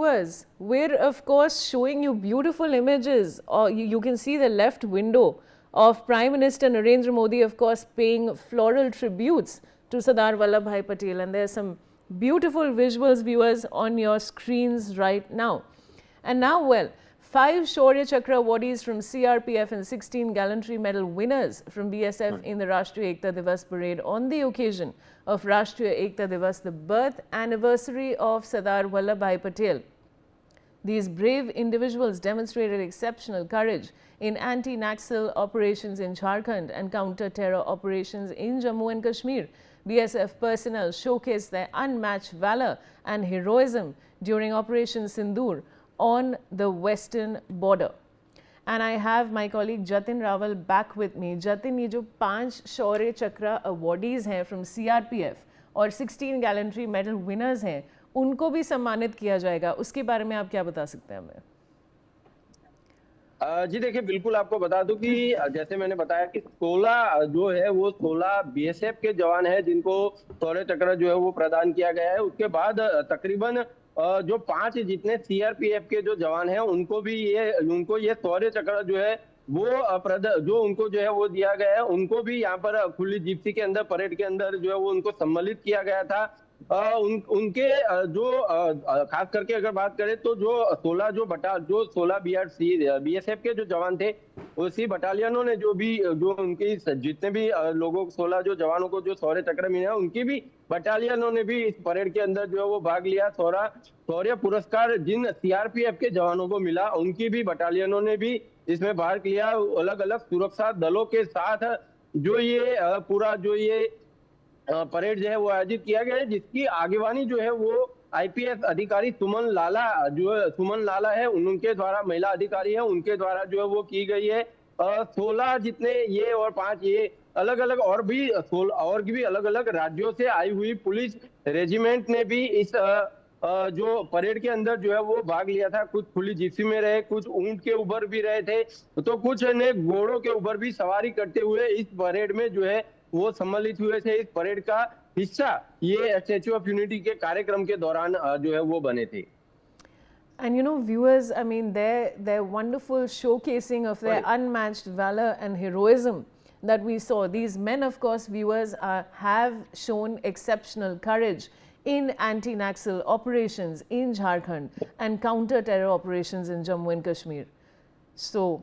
Viewers, we're of course showing you beautiful images. You can see the left window of Prime Minister Narendra Modi, of course, paying floral tributes to Sardar Vallabhbhai Patel. And there's some beautiful visuals, viewers, on your screens right now. And now, well, 5 Shaurya Chakra awardees from CRPF and 16 Gallantry Medal winners from BSF in the Rashtriya Ekta Divas parade on the occasion of Rashtriya Ekta Divas, the birth anniversary of Sardar Vallabhbhai Patel. These brave individuals demonstrated exceptional courage in anti-Naxal operations in Jharkhand and counter-terror operations in Jammu and Kashmir. BSF personnel showcased their unmatched valor and heroism during Operation Sindoor on the western border. And I have my colleague Jatin Rawal back with me. Jatin, ये जो 5 शौर्य चक्र awardees हैं from CRPF और 16 gallantry medal winners हैं, उनको भी सम्मानित किया जाएगा, उसके बारे में आप क्या बता सकते हैं हमें? जी देखिए, बिल्कुल आपको बता दूं कि जैसे मैंने बताया कि 16 जो है वो 16 BSF के जवान हैं जिनको शौर्य चक्र जो है वो प्रदान किया गया है। उसके बाद तकरीबन जो 5 जितने CRPF के जो जवान हैं उनको ये शौर्य चक्र जो है वो जो उनको जो है वो दिया गया है। उनको भी यहाँ पर खुली जिप्सी के अंदर परेड के अंदर जो है वो उनको सम्मानित किया गया था। उनके जो खास करके अगर बात करें तो जो 16 BSF के जो जवान थे, उसी बटालियनों ने जो उनकी जितने भी लोगों 16 जो जवानों को जो शौर्य चक्र मिला, उनकी भी बटालियनों ने भी इस परेड के अंदर जो है वो भाग लिया। शौर्य पुरस्कार जिन CRPF के जवानों को मिला, उनकी भी बटालियनों ने भी इसमें भाग लिया। अलग अलग सुरक्षा दलों के साथ जो ये पूरा जो ये परेड जो है वो आयोजित किया गया है, जिसकी आगेवानी जो है वो IPS अधिकारी सुमन लाला है, उनके द्वारा, महिला अधिकारी है, उनके द्वारा जो है वो की गई है। 16 जितने ये और 5 ये अलग अलग और भी अलग अलग राज्यों से आई हुई पुलिस रेजिमेंट ने भी इस जो परेड के अंदर जो है वो भाग लिया था। कुछ खुली जिप्सी में रहे, कुछ ऊंट के ऊपर भी रहे थे, तो कुछ ने घोड़ों के ऊपर भी सवारी करते हुए इस परेड में जो है वो सम्मिलित हुए थे। इस परेड का हिस्सा ये स्टैच्यू ऑफ यूनिटी के कार्यक्रम के दौरान जो है वो बने थे। And you know, viewers, I mean, their wonderful showcasing of their unmatched valor and heroism that we saw. These men, of course, viewers, have shown exceptional courage in anti-Naxal operations in Jharkhand and counter-terror operations in Jammu and Kashmir. So,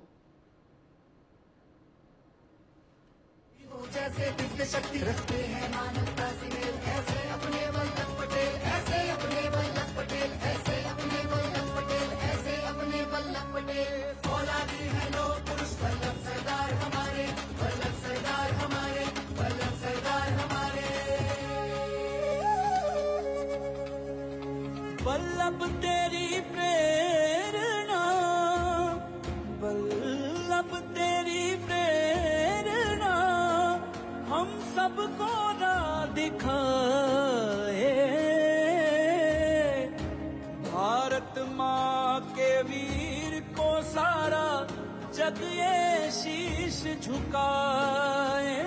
जैसे दिव्य शक्ति रखते हैं मानवता से mail, ऐसे अपने वल्लभ पटेल, ऐसे अपने वल्लभ पटेल, ऐसे अपने वल्लभ पटेल, ऐसे अपने वल्लभ पटेल। औलादी है लो पुरुष वल्लभ सरदार हमारे, वल्लभ सरदार हमारे, वल्लभ सरदार हमारे। वल्लभ तेरी प्रेरणा, वल्लभ तेरी प्रेरणा हम सबको राह दिखाए। भारत माँ के वीर को सारा जग ये शीश झुकाए।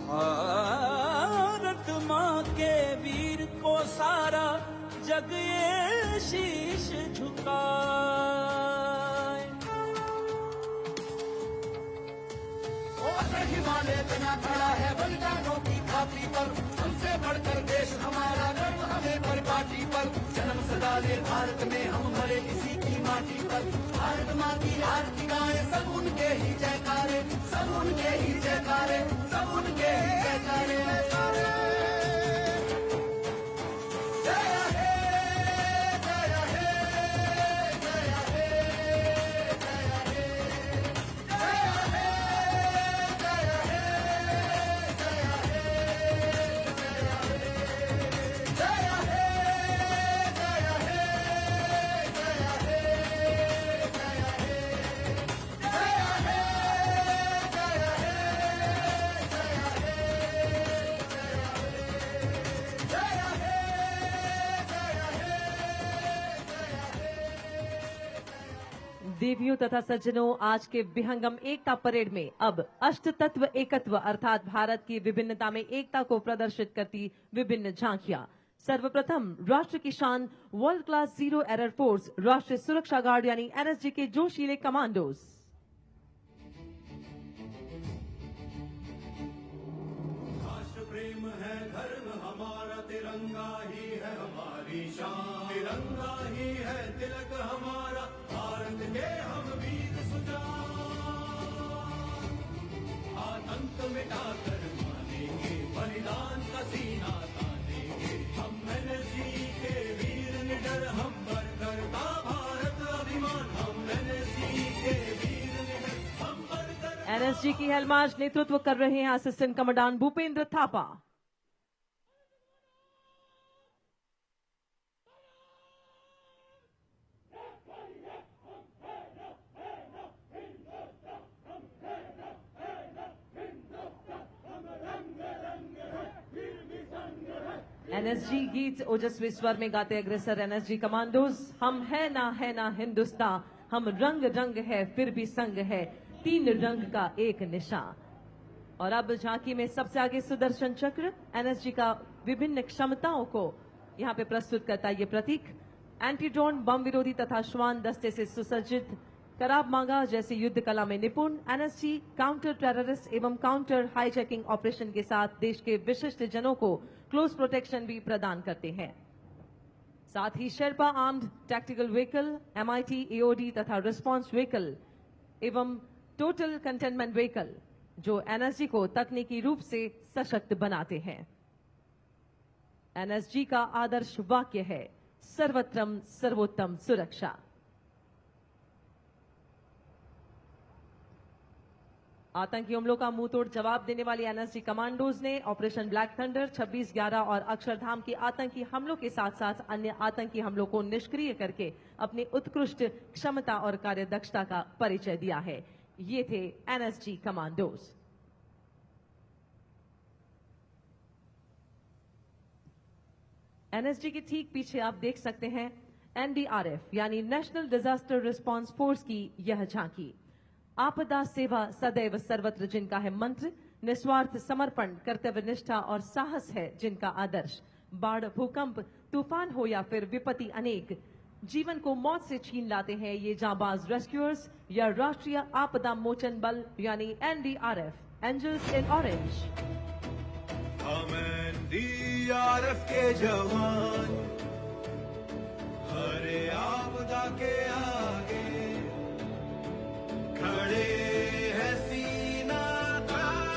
भारत माँ के वीर को सारा जग ये शीश झुकाए। हिमालय बना खड़ा है बलिदानों की घाटी पर, हमसे बढ़कर देश हमारा, गर्व हमें परिपाटी पर। जन्म सदा ले भारत में, हम मरे इसी की माटी पर। भारत माँ की आरती गाए, सब उनके ही जयकारे, सब उनके ही जयकारे, सब उनके ही जयकारे। देवियों तथा सज्जनों, आज के विहंगम एकता परेड में अब अष्ट तत्व एकत्व अर्थात भारत की विभिन्नता में एकता को प्रदर्शित करती विभिन्न झांकियां सर्वप्रथम राष्ट्र की शान world class zero error force राष्ट्रीय सुरक्षा गार्ड यानी एनएसजी के जोशीले कमांडोज। राष्ट्र प्रेम है धर्म हमारा, तिरंगा ही है हमारी शान, तिरंगा ही है तिलक हमारा, भारत के हम वीर सुजान, आतंक मिटाकर मानेंगे, बलिदान का सीना तानेंगे, हम एनएसजी के वीर निडर, हम बरकरता भारत अभिमान, हम एनएसजी के वीर निडर, हम बरकर। एनएसजी की हेलमार्च नेतृत्व कर रहे हैं assistant commandant Bhupendra Thapa. NSG गीत ओजस्वी स्वर में गाते अग्रसर एनएसजी कमांडोज। हम है ना हिंदुस्तान, हम रंग रंग है फिर भी संग है, तीन रंग का एक निशान। और अब झांकी में सबसे आगे सुदर्शन चक्र एनएसजी का विभिन्न क्षमताओं को यहां पे प्रस्तुत करता है। ये प्रतीक एंटी ड्रोन बम विरोधी तथा श्वान दस्ते से सुसज्जित, कराब मांगा जैसे युद्ध कला में निपुण एनएसजी काउंटर टेररिस्ट एवं काउंटर हाईजैकिंग ऑपरेशन के साथ देश के विशिष्ट जनों को क्लोज प्रोटेक्शन भी प्रदान करते हैं। साथ ही Sherpa armed tactical vehicle, MIT AOD तथा रिस्पांस व्हीकल एवं टोटल कंटेनमेंट व्हीकल जो एनएसजी को तकनीकी रूप से सशक्त बनाते हैं। एनएसजी का आदर्श वाक्य है सर्वत्रम सर्वोत्तम सुरक्षा। आतंकी हमलों का मुंहतोड़ जवाब देने वाली एनएसजी कमांडोज ने ऑपरेशन ब्लैक थंडर, 26/11 और अक्षरधाम के आतंकी हमलों के साथ साथ अन्य आतंकी हमलों को निष्क्रिय करके अपनी उत्कृष्ट क्षमता और कार्यदक्षता का परिचय दिया है। ये थे एनएसजी कमांडोज। एनएसजी के ठीक पीछे आप देख सकते हैं एनडीआरएफ यानी नेशनल डिजास्टर रिस्पांस फोर्स की यह झांकी। आपदा सेवा सदैव सर्वत्र जिनका है मंत्र, निस्वार्थ समर्पण, कर्तव्य निष्ठा और साहस है जिनका आदर्श। बाढ़, भूकंप, तूफान हो या फिर विपत्ति अनेक, जीवन को मौत से छीन लाते हैं ये जांबाज रेस्क्यूअर्स या राष्ट्रीय आपदा मोचन बल यानी एनडीआरएफ, एंजल्स इन ऑरेंज। हम एनडीआरएफ के जवान हर आपदा के आगे खड़े हैं सीना तान,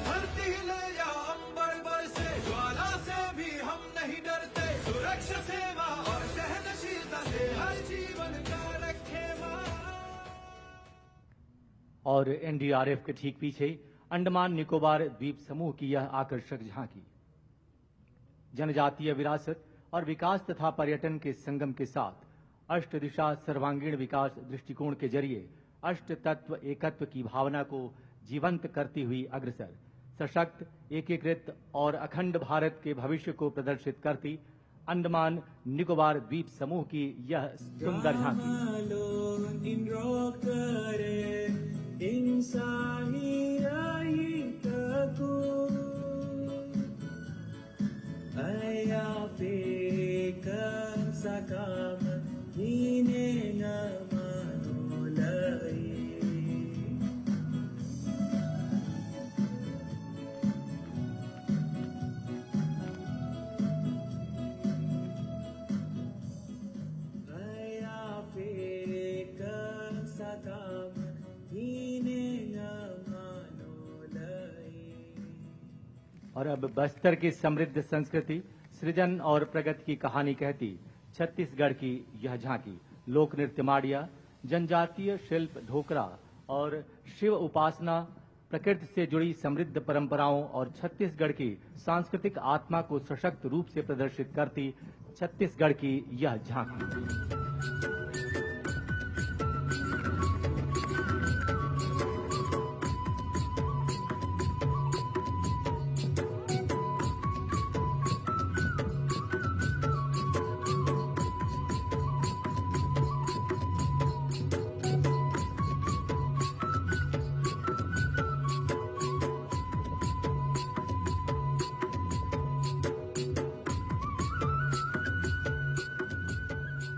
धरती ले या अंबर बरसे, ज्वाला से भी हम नहीं डरते, सुरक्षा सेवा और सहनशीलता से हर जीवन का रखे मान। और एनडीआरएफ के ठीक पीछे अंडमान निकोबार द्वीप समूह की यह आकर्षक झांकी जनजातीय विरासत और विकास तथा पर्यटन के संगम के साथ अष्ट दिशा सर्वांगीण विकास दृष्टिकोण के जरिए अष्ट तत्व एकत्व की भावना को जीवंत करती हुई अग्रसर, सशक्त, एकीकृत और अखंड भारत के भविष्य को प्रदर्शित करती अंडमान निकोबार द्वीप समूह की यह सुंदर झांकी। और अब बस्तर की समृद्ध संस्कृति, सृजन और प्रगति की कहानी कहती छत्तीसगढ़ की यह झांकी। लोक नृत्य माड़िया, जनजातीय शिल्प ढोकरा और शिव उपासना, प्रकृति से जुड़ी समृद्ध परंपराओं और छत्तीसगढ़ की सांस्कृतिक आत्मा को सशक्त रूप से प्रदर्शित करती छत्तीसगढ़ की यह झांकी।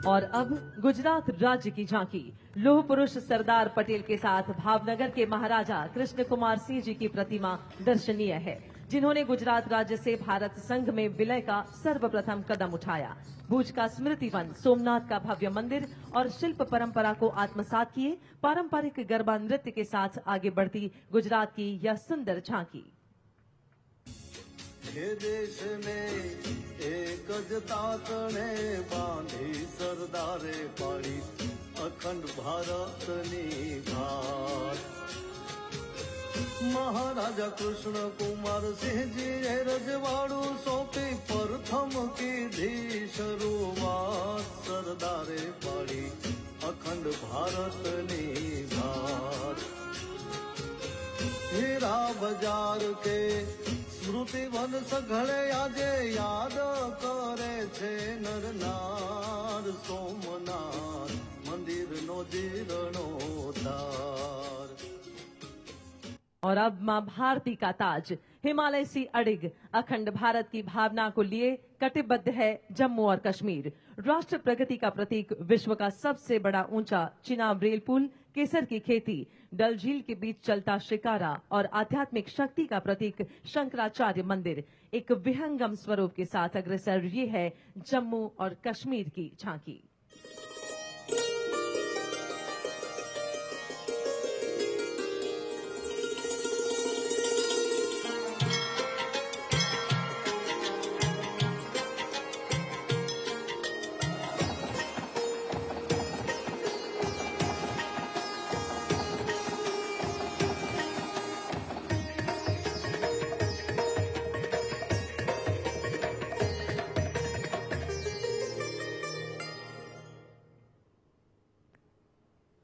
और अब गुजरात राज्य की झांकी। लौह पुरुष सरदार पटेल के साथ भावनगर के महाराजा कृष्ण कुमार सिंह जी की प्रतिमा दर्शनीय है, जिन्होंने गुजरात राज्य से भारत संघ में विलय का सर्वप्रथम कदम उठाया। भुज का स्मृति वन, सोमनाथ का भव्य मंदिर और शिल्प परंपरा को आत्मसात किए पारंपरिक गरबा नृत्य के साथ आगे बढ़ती गुजरात की यह सुंदर झांकी। हे देश ने एक ज तातणे बांधी सरदारे पाड़ी अखंड भारतनी भार। महाराजा कृष्ण कुमार सिंह जी रजवाड़ू सौंपी प्रथम की धी शुरुआत सरदारे पाड़ी अखंड भारतनी भार। हीरा बाजार के स्मृति वन सघळे आजे याद करे छे नर नार सोमनाथ मंदिर नो जीर्णोद्धार। और अब मां भारती का ताज हिमालय सी अडिग अखंड भारत की भावना को लिए कटिबद्ध है जम्मू और कश्मीर। राष्ट्र प्रगति का प्रतीक, विश्व का सबसे बड़ा ऊंचा चिनाब रेल पुल, केसर की खेती, डल झील के बीच चलता शिकारा और आध्यात्मिक शक्ति का प्रतीक शंकराचार्य मंदिर एक विहंगम स्वरूप के साथ अग्रसर। ये है जम्मू और कश्मीर की झांकी।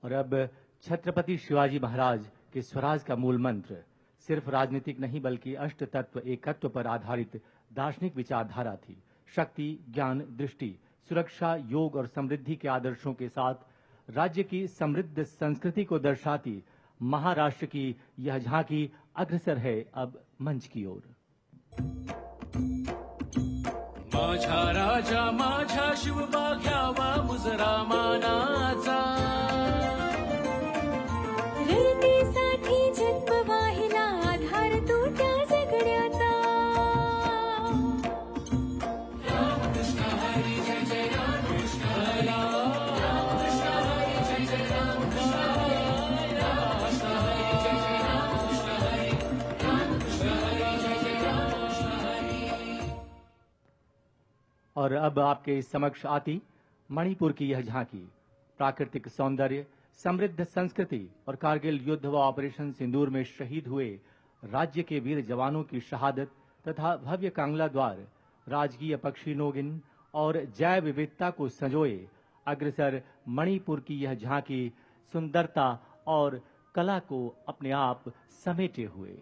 और अब छत्रपति शिवाजी महाराज के स्वराज का मूल मंत्र सिर्फ राजनीतिक नहीं बल्कि अष्ट तत्व एकत्व पर आधारित दार्शनिक विचारधारा थी। शक्ति, ज्ञान, दृष्टि, सुरक्षा, योग और समृद्धि के आदर्शों के साथ राज्य की समृद्ध संस्कृति को दर्शाती महाराष्ट्र की यह झांकी अग्रसर है अब मंच की ओर। माझा राजा माझा शिवबा घ्यावा मुजरा मानाचा, रणनीसाठी जन्म वाहिला आधार तो त्या जगण्याचा। रामकृष्ण हरी जय जय रामकृष्ण हरी, रामकृष्ण हरी जय जय रामकृष्ण हरी, रामकृष्ण हरी जय जय रामकृष्ण हरी, रामकृष्ण हरी जय जय रामकृष्ण हरी। और अब आपके समक्ष आती मणिपुर की यह झांकी प्राकृतिक सौंदर्य, समृद्ध संस्कृति और कारगिल युद्ध व ऑपरेशन सिंदूर में शहीद हुए राज्य के वीर जवानों की शहादत तथा भव्य कांगला द्वार, राजकीय पक्षी नोगिन और जैव विविधता को संजोए अग्रसर मणिपुर की यह झांकी सुंदरता और कला को अपने आप समेटे हुए।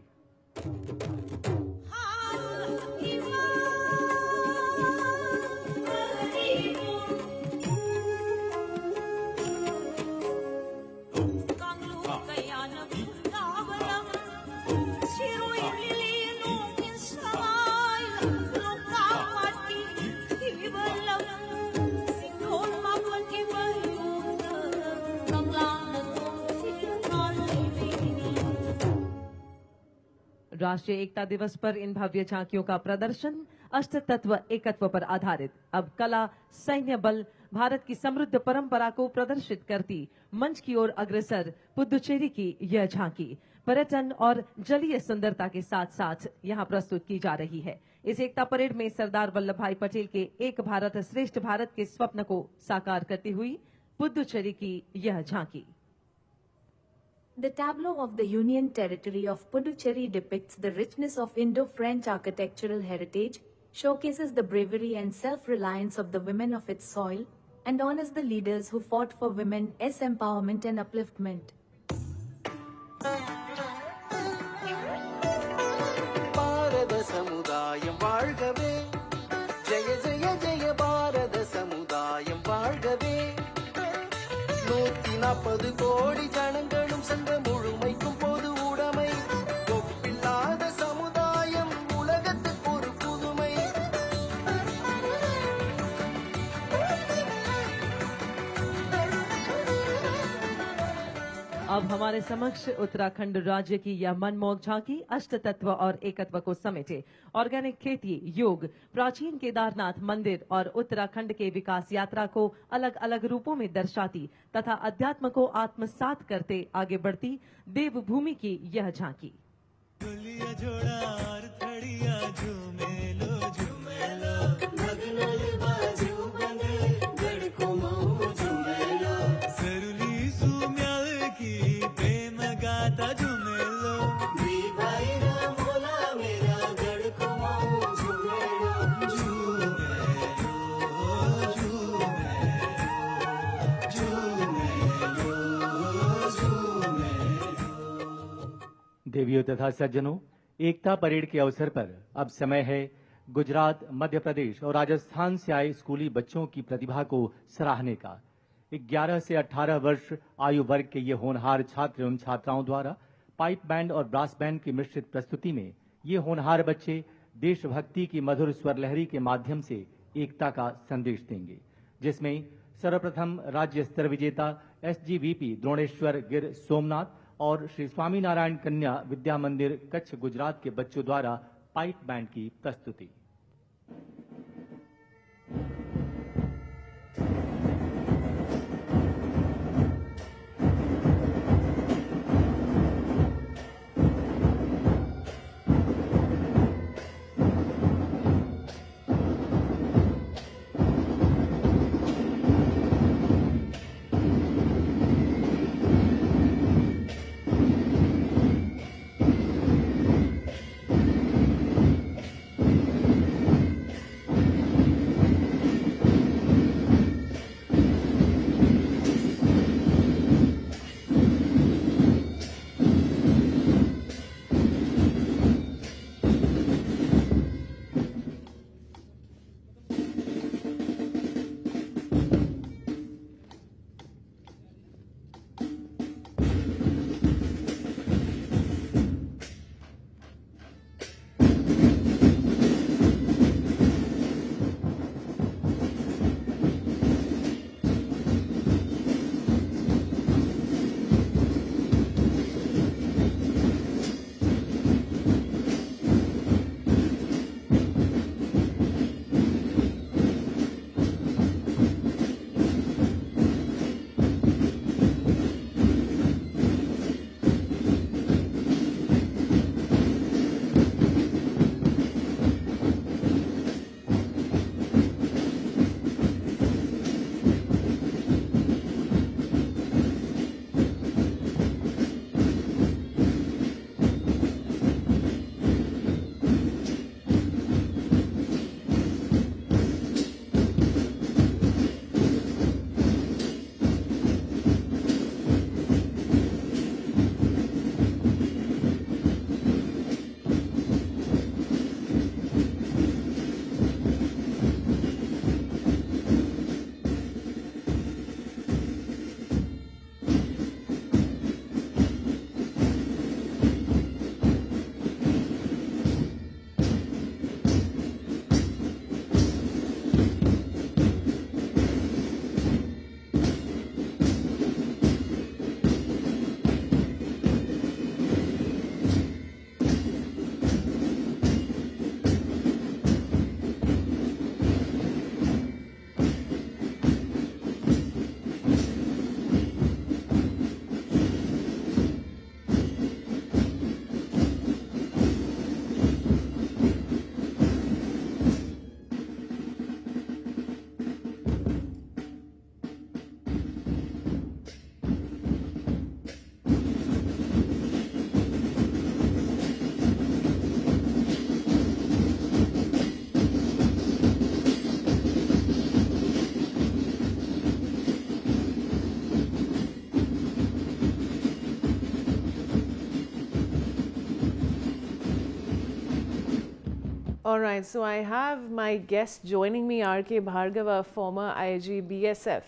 राष्ट्रीय एकता दिवस पर इन भव्य झांकियों का प्रदर्शन अष्ट तत्व एकत्व पर आधारित। अब कला, सैन्य बल, भारत की समृद्ध परंपरा को प्रदर्शित करती मंच की ओर अग्रसर पुदुचेरी की यह झांकी पर्यटन और जलीय सुंदरता के साथ साथ यहां प्रस्तुत की जा रही है। इस एकता परेड में सरदार वल्लभ भाई पटेल के एक भारत श्रेष्ठ भारत के स्वप्न को साकार करती हुई पुदुचेरी की यह झांकी। The tableau of the Union Territory of Puducherry depicts the richness of Indo-French architectural heritage, showcases the bravery and self-reliance of the women of its soil, and honors the leaders who fought for women's empowerment and upliftment. பாரத சமுதாயம் வாழ்கவே, ஜெய ஜெய ஜெய பாரத சமுதாயம் வாழ்கவே. 140 கோடி ஜனங்களும் சென்ற முழுமைக்கும் பொது உடைமை, ஒப்பில்லாத சமுதாயம் உலகத்துக்கு ஒரு புதுமை. अब हमारे समक्ष उत्तराखंड राज्य की यह मनमोहक झांकी अष्ट तत्व और एकत्व को समेटे ऑर्गेनिक खेती, योग, प्राचीन केदारनाथ मंदिर और उत्तराखंड के विकास यात्रा को अलग अलग रूपों में दर्शाती तथा अध्यात्म को आत्मसात करते आगे बढ़ती देवभूमि की यह झांकी। दुलिया जोड़ा और थड़िया झूमे लो सरुली सुम्याल की प्रेम गाता झूमे लो देवियों तथा सज्जनों, एकता परेड के अवसर पर अब समय है गुजरात, मध्य प्रदेश और राजस्थान से आए स्कूली बच्चों की प्रतिभा को सराहने का। 11 से 18 वर्ष आयु वर्ग के ये होनहार छात्र एवं छात्राओं द्वारा पाइप बैंड और ब्रास बैंड की मिश्रित प्रस्तुति में ये होनहार बच्चे देशभक्ति की मधुर स्वर लहरी के माध्यम से एकता का संदेश देंगे, जिसमें सर्वप्रथम राज्य स्तर विजेता SGVP द्रोणेश्वर गिर सोमनाथ और श्री स्वामीनारायण कन्या विद्या मंदिर कच्छ गुजरात के बच्चों द्वारा पाइप बैंड की प्रस्तुति। All right, so I have my guest joining me, R.K. Bhargava, former IG BSF.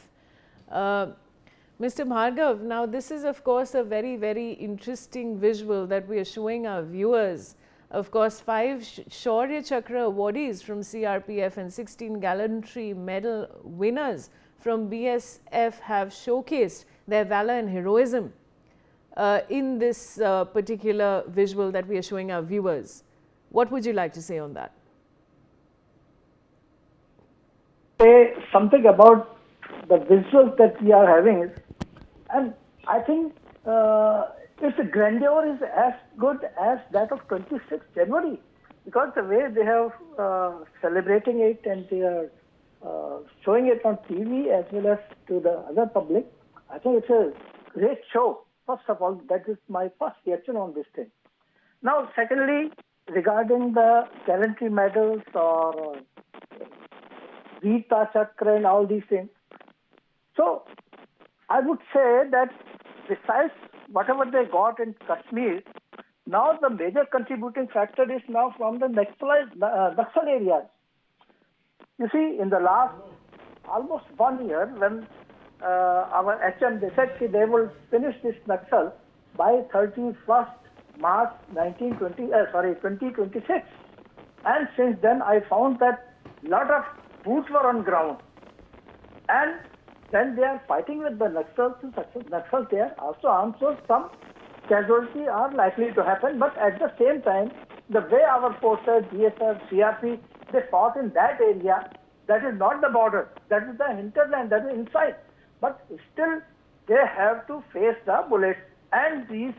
Mr. Bhargav, now this is of course a very, very interesting visual that we are showing our viewers. Of course, 5 Shaurya Chakra awardees from CRPF and 16 Gallantry Medal winners from BSF have showcased their valor and heroism. in this particular visual that we are showing our viewers. What would you like to say on that? Say something about the visuals that we are having, and I think its grandeur is as good as that of 26th January, because the way they have celebrating it and they are showing it on TV as well as to the other public, I think it's a great show. First of all, that is my first reaction on this thing. Now, secondly, regarding the gallantry medals or Veerta Chakra and all these things, so I would say that besides whatever they got in Kashmir, now the major contributing factor is now from the Naxal areas. You see, in the last almost 1 year, when our HM, they said they will finish this Naxal by 31st March 2026. And since then, I found that lot of boots were on ground. And then they are fighting with the Naxals there. Also some casualties are likely to happen. But at the same time, the way our forces, BSF, CRP, they fought in that area, that is not the border. That is the hinterland, that is inside. But still, they have to face the bullets. And these,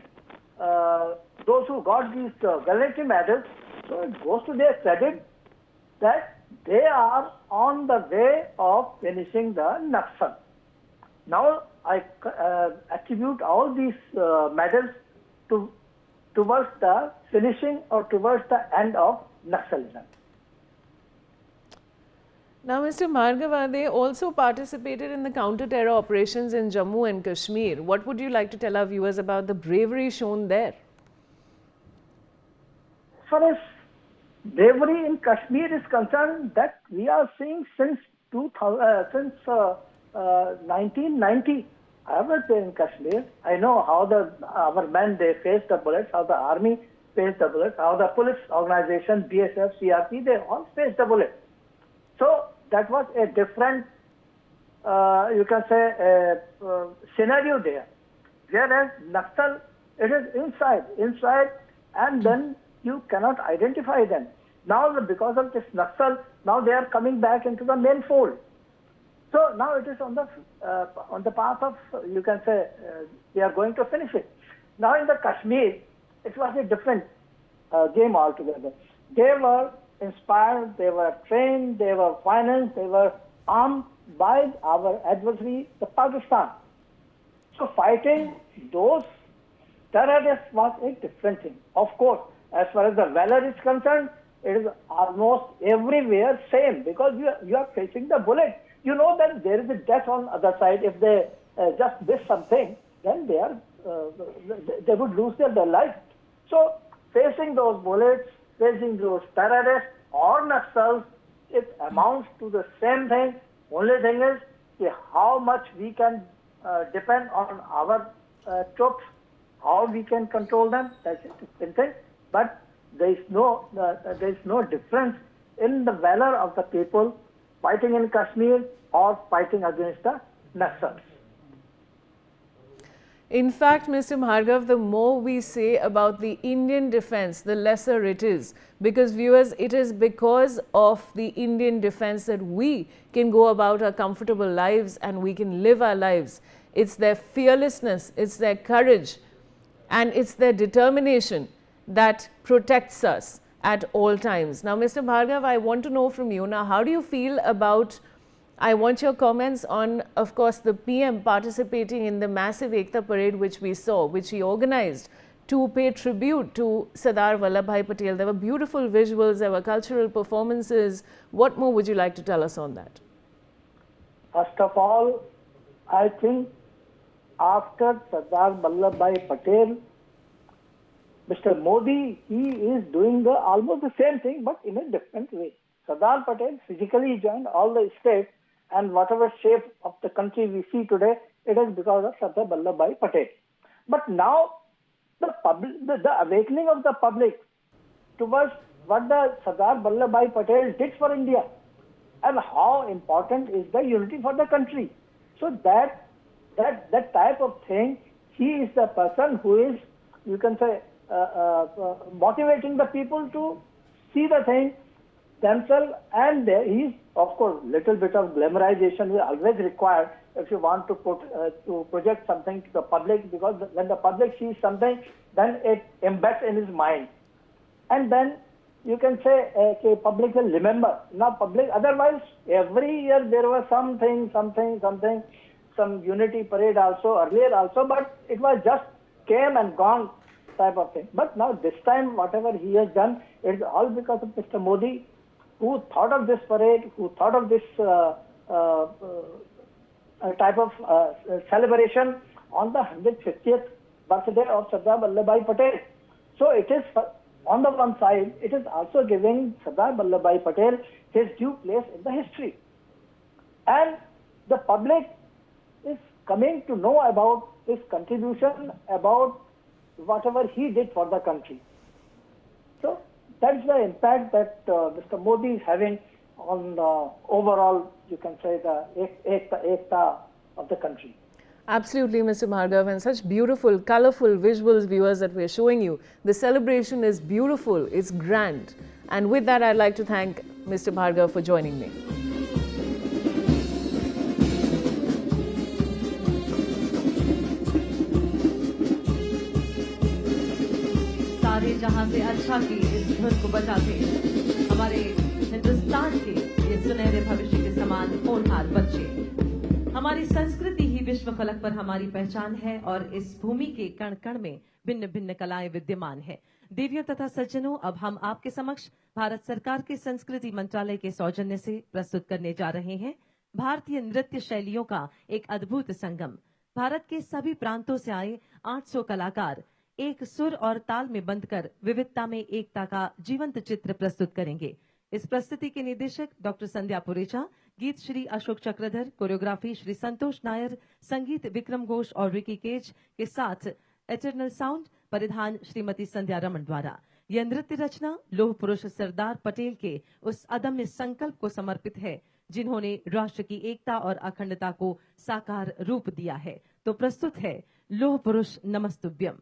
those who got these gallantry medals, so it goes to their credit that they are on the way of finishing the Naxal. Now, I attribute all these medals towards the finishing or towards the end of Naxalism. Now, Mr. Bhargava, they also participated in the counter-terror operations in Jammu and Kashmir. What would you like to tell our viewers about the bravery shown there? As far as bravery in Kashmir is concerned, that we are seeing since 1990. I was there in Kashmir. I know how our men, they faced the bullets, how the army faced the bullets, how the police organization, BSF, CRP, they all faced the bullets. So that was a different, you can say, scenario there. Whereas Naxal, it is inside, and then you cannot identify them. Now, because of this Naxal, now they are coming back into the main fold. So now it is on the path of, you can say, we are going to finish it. Now in the Kashmir, it was a different game altogether. They were inspired, they were trained, they were financed, they were armed by our adversary, the Pakistan. So fighting those terrorists was a different thing. Of course, as far as the valor is concerned, it is almost everywhere same, because you are facing the bullet. You know that there is a death on the other side. If they just miss something, then they would lose their life. So facing those bullets, facing those terrorists or Naxals, it amounts to the same thing. Only thing is how much we can depend on our troops, how we can control them. That's a different thing. But there is no difference in the valor of the people fighting in Kashmir or fighting against the Naxals. In fact, Mr. Bhargav, the more we say about the Indian defense, the lesser it is. Because viewers, it is because of the Indian defense that we can go about our comfortable lives and we can live our lives. It's their fearlessness, it's their courage, and it's their determination that protects us at all times. Now, Mr. Bhargav, I want to know from you now, how do you feel about, I want your comments on, of course, the PM participating in the massive Ekta parade which we saw, which he organized to pay tribute to Sardar Vallabhbhai Patel. There were beautiful visuals, there were cultural performances. What more would you like to tell us on that? First of all, I think after Sardar Vallabhbhai Patel, Mr. Modi, he is doing almost the same thing, but in a different way. Sardar Patel physically joined all the states, and whatever shape of the country we see today, it is because of Sardar Vallabhbhai Patel. But now, the awakening of the public towards what the Sardar Vallabhbhai Patel did for India, and how important is the unity for the country. So that type of thing he is the person who is, you can say, motivating the people to see the thing themselves, and he is, of course, little bit of glamorization is always required if you want to put to project something to the public, because when the public sees something, then it embeds in his mind, and then you can say okay, public will remember. Now public, otherwise every year there was something, some unity parade also earlier also, but it was just came and gone type of thing. But now this time whatever he has done, it's all because of Mr. Modi, who thought of this parade, who thought of this type of celebration on the 150th birthday of Sardar Vallabhbhai Patel. So it is, on the one side, it is also giving Sardar Vallabhbhai Patel his due place in the history. And the public is coming to know about his contribution, about whatever he did for the country. So that's the impact that Mr. Modi is having on overall, you can say, the ekta of the country. Absolutely, Mr. Bhargav, and such beautiful, colorful visuals, viewers, that we're showing you. The celebration is beautiful, it's grand. And with that, I'd like to thank Mr. Bhargav for joining me. सारे जहां से अच्छा की इस धुन को बजाते हमारे हिंदुस्तान के ये सुनहरे भविष्य के समान होनहार बच्चे। हमारी संस्कृति ही विश्व फलक पर हमारी पहचान है और इस भूमि के कण कण में भिन्न भिन्न कलाएं विद्यमान है। देवियों तथा सज्जनों, अब हम आपके समक्ष भारत सरकार के संस्कृति मंत्रालय के सौजन्य से प्रस्तुत करने जा रहे हैं भारतीय नृत्य शैलियों का एक अद्भुत संगम। भारत के सभी प्रांतों से आए 800 कलाकार एक सुर और ताल में बंधकर विविधता में एकता का जीवंत चित्र प्रस्तुत करेंगे। इस प्रस्तुति के निदेशक डॉक्टर संध्या पुरेचा, गीत श्री अशोक चक्रधर, कोरियोग्राफी श्री संतोष नायर, संगीत विक्रम घोष और रिकी केज के साथ एटर्नल साउंड परिधान श्रीमती संध्या रमन द्वारा। यह नृत्य रचना लौह पुरुष सरदार पटेल के उस अदम्य संकल्प को समर्पित है जिन्होंने राष्ट्र की एकता और अखंडता को साकार रूप दिया है। तो प्रस्तुत है लौह पुरुष नमस्तुभ्यम।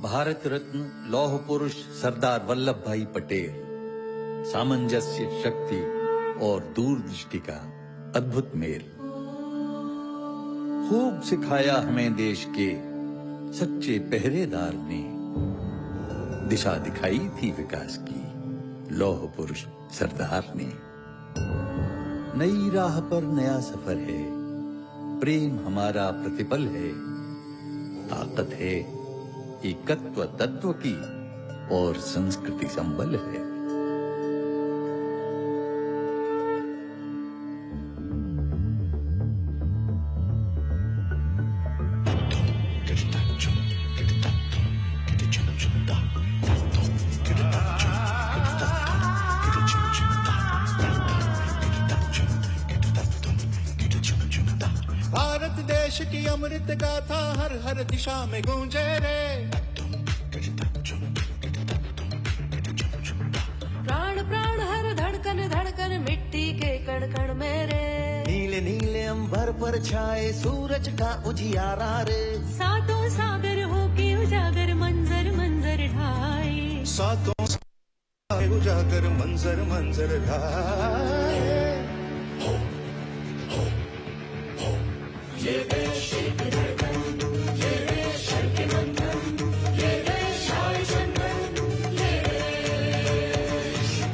भारत रत्न लौह पुरुष सरदार वल्लभ भाई पटेल, सामंजस्य, शक्ति और दूरदृष्टि का अद्भुत मेल। खूब सिखाया हमें देश के सच्चे पहरेदार ने, दिशा दिखाई थी विकास की लौह पुरुष सरदार ने। नई राह पर नया सफर है, प्रेम हमारा प्रतिपल है, ताकत है एकत्व तत्व की और संस्कृति संबल है। भारत देश की अमृत गाथा हर हर दिशा में गूंजे रे। प्राण प्राण हर धड़कन धड़कन मिट्टी के कण कण में रे। नीले नीले अंबर पर छाए सूरज का उजियारा रे। सातों सागर हो के उजागर मंजर मंजर ढाए। सातों सागर उजागर मंजर मंजर ढाए। ये देश एक धड़कन, ये देश के बंधन, ये देश आए चंदन,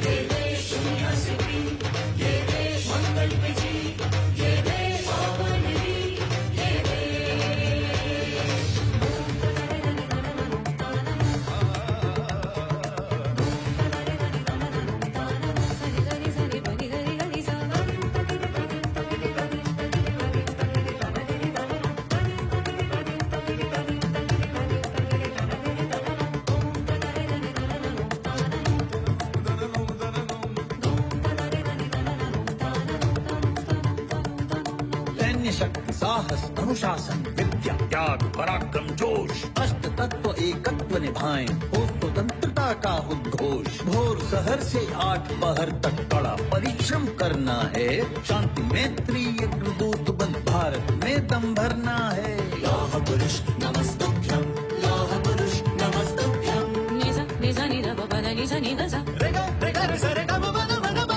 ये देश दुनिया से भी, ये देश मंगल पे जी, ये देश पावन भी, ये शक्ति, साहस, अनुशासन, विद्या, त्याग, पराक्रम, जोश, अष्ट तत्व एकत्व निभाएं, हो स्वतंत्रता मानवता का उद्घोष। भोर शहर से 8 पहर तक कड़ा परिश्रम करना है, शांति मैत्री एक दूत बन भारत में दम भरना है। लौह पुरुष नमस्तुभ्यं, लौह पुरुष नमस्तुभ्यं। निजा निजा निदा बाबा निजा निदा सा रेगा रेगा रे सा रे गा मा मा मा गा मा।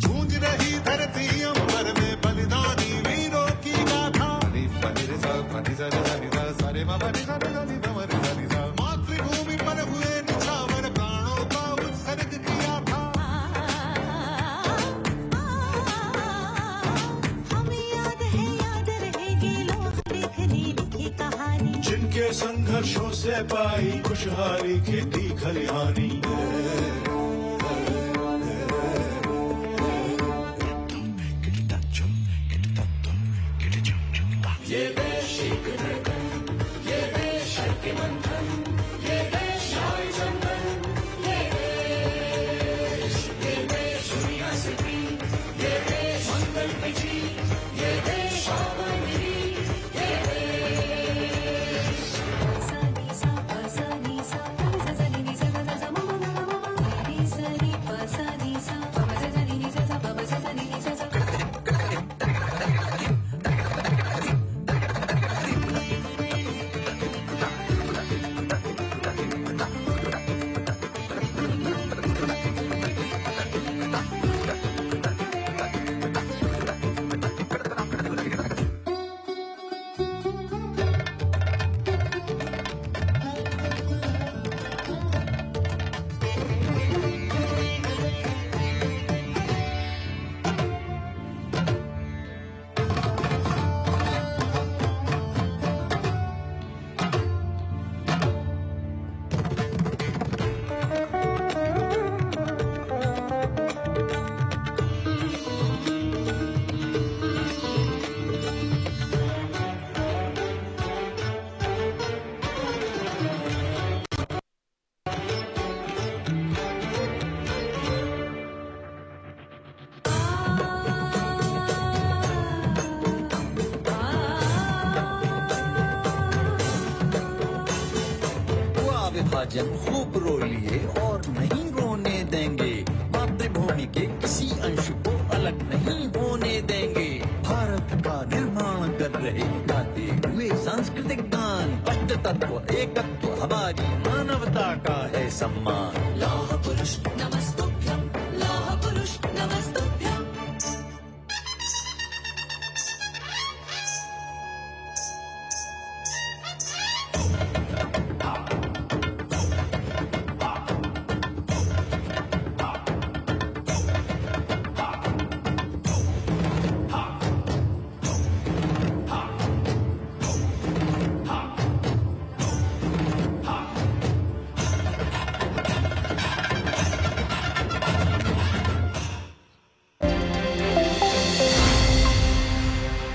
गूंज रही धरती अंबर में बलिदानी वीरों की गाथा। मातृभूमि पर हुए निछावर प्राणों का उत्सर्ग किया था। हमें याद है, याद रहेगी लोग लिखनी लिखी कहानी। जिनके संघर्षों से पाई खुशहाली खेती खलिहानी। ये देश एक धड़कन, ये देश के बंधन, ये देश आए चंदन, ये देश दुनिया से भी, ये देश मंगल पे जी, ये देश आवर मिली, ये देश। सा नी सा पा सा नी सा पा सा सा नी नी सा सा सा मा मा मा मा मा नी सा नी पा सा नी सा पा सा सा नी नी सा सा पा सा सा नी नी सा सा। हुआ विभाजन खूब रो लिए और नहीं रोने देंगे, मातृभूमि के किसी अंश को अलग नहीं होने देंगे। भारत का निर्माण कर रहे गाते हुए सांस्कृतिक गान, अष्ट तत्व एकत्व हमारी मानवता का है सम्मान। लौह पुरुष नमस्तुभ्यं।